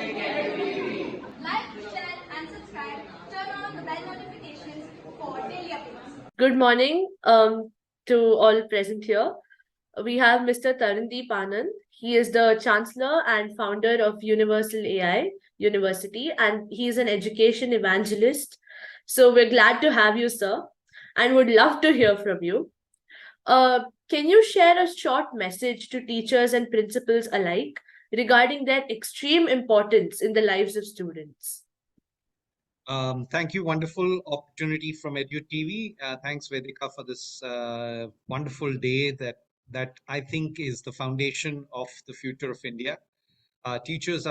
Like, share, and subscribe. Turn on the bell notifications for daily updates. Good morning to all present here. We have Mr. Tarundeep Anand. He is the Chancellor and founder of Universal AI University, and he is an education evangelist. So we're glad to have you, sir, and would love to hear from you. Can you share a short message to teachers and principals alike regarding their extreme importance in the lives of students? Thank you. Wonderful opportunity from EDU TV. Thanks, Vedika, for this wonderful day that I think is the foundation of the future of India. Teachers,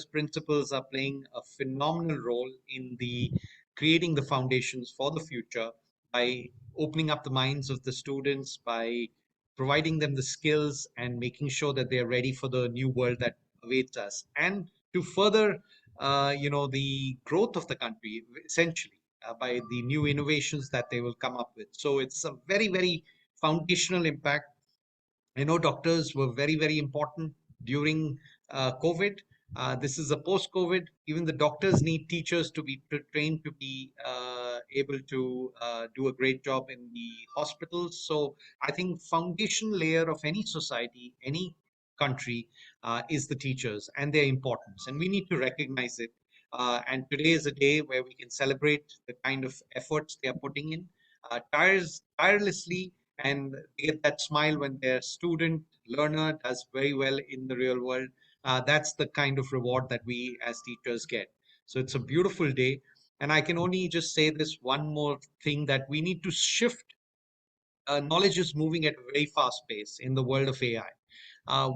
principals are playing a phenomenal role in the creating the foundations for the future by opening up the minds of the students, by providing them the skills and making sure that they're ready for the new world that awaits us. And to further, the growth of the country, essentially, by the new innovations that they will come up with. So it's a very, very foundational impact. I know doctors were very, very important during COVID. This is a post-COVID. Even the doctors need teachers to be trained to be able to do a great job in the hospitals. So I think foundation layer of any society, any country, is the teachers and their importance, and we need to recognize it. And today is a day where we can celebrate the kind of efforts they are putting in tirelessly, and they get that smile when their student learner does very well in the real world. That's the kind of reward that we as teachers get. So it's a beautiful day. And I can only just say this one more thing, that we need to shift. Knowledge is moving at a very fast pace in the world of AI.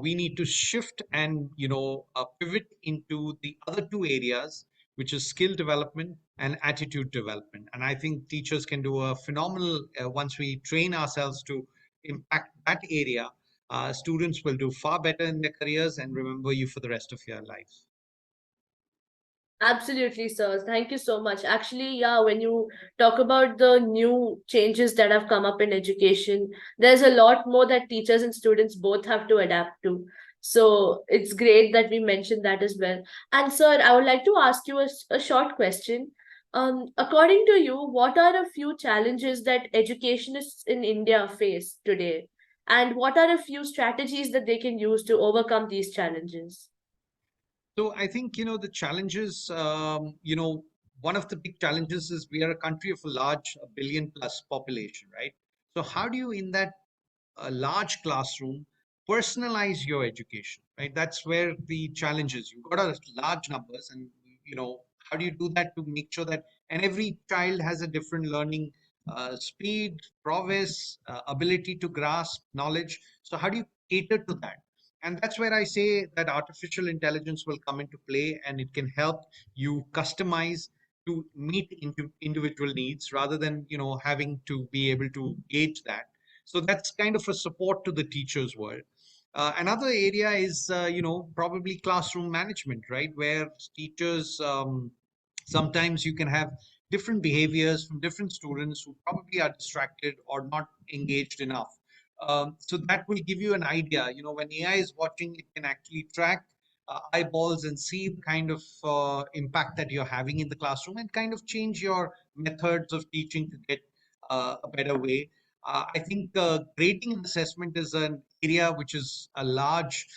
We need to shift and pivot into the other two areas, which is skill development and attitude development. And I think teachers can do a phenomenal, once we train ourselves to impact that area, students will do far better in their careers and remember you for the rest of your life. Absolutely, sir. Thank you so much. Actually, yeah, when you talk about the new changes that have come up in education, there's a lot more that teachers and students both have to adapt to. So it's great that we mentioned that as well. And sir, I would like to ask you a short question. According to you, what are a few challenges that educationists in India face today? And what are a few strategies that they can use to overcome these challenges? So I think, the challenges, one of the big challenges is we are a country of a large, a billion plus population, right? So how do you, in that large classroom, personalize your education, right? That's where the challenge is. You've got a large numbers, and how do you do that to make sure that, and every child has a different learning speed, prowess, ability to grasp knowledge. So how do you cater to that? And that's where I say that artificial intelligence will come into play, and it can help you customize to meet individual needs rather than having to be able to gauge that. So that's kind of a support to the teachers world. Another area is probably classroom management, right, where teachers, sometimes you can have different behaviors from different students who probably are distracted or not engaged enough. So that will give you an idea. When AI is watching, it can actually track eyeballs and see the kind of impact that you're having in the classroom, and kind of change your methods of teaching to get a better way. I think grading and assessment is an area which is a large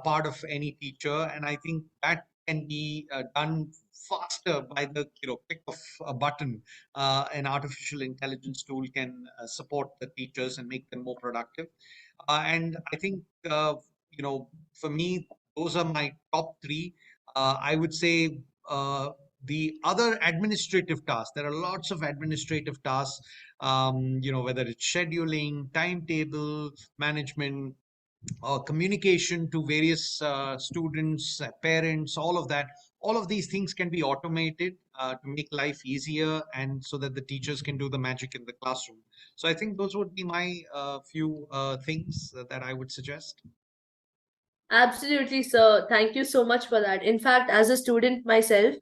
part of any teacher, and I think that can be done faster by the click of a button. An artificial intelligence tool can support the teachers and make them more productive. And I think for me, those are my top three. I would say the other administrative tasks. There are lots of administrative tasks. Whether it's scheduling, timetable management, or communication to various students, parents, all of that. All of these things can be automated to make life easier, and so that the teachers can do the magic in the classroom. So I think those would be my few things that I would suggest. Absolutely, sir. Thank you so much for that. In fact, as a student myself,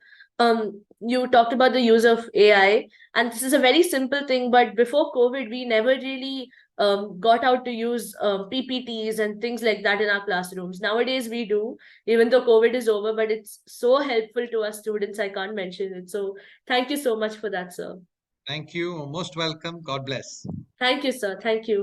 you talked about the use of AI, and this is a very simple thing, but before COVID, we never really got out to use PPTs and things like that in our classrooms. Nowadays we do, even though COVID is over, but it's so helpful to us students. I can't mention it. So thank you so much for that, sir. Thank you. Most welcome. God bless. Thank you, sir. Thank you.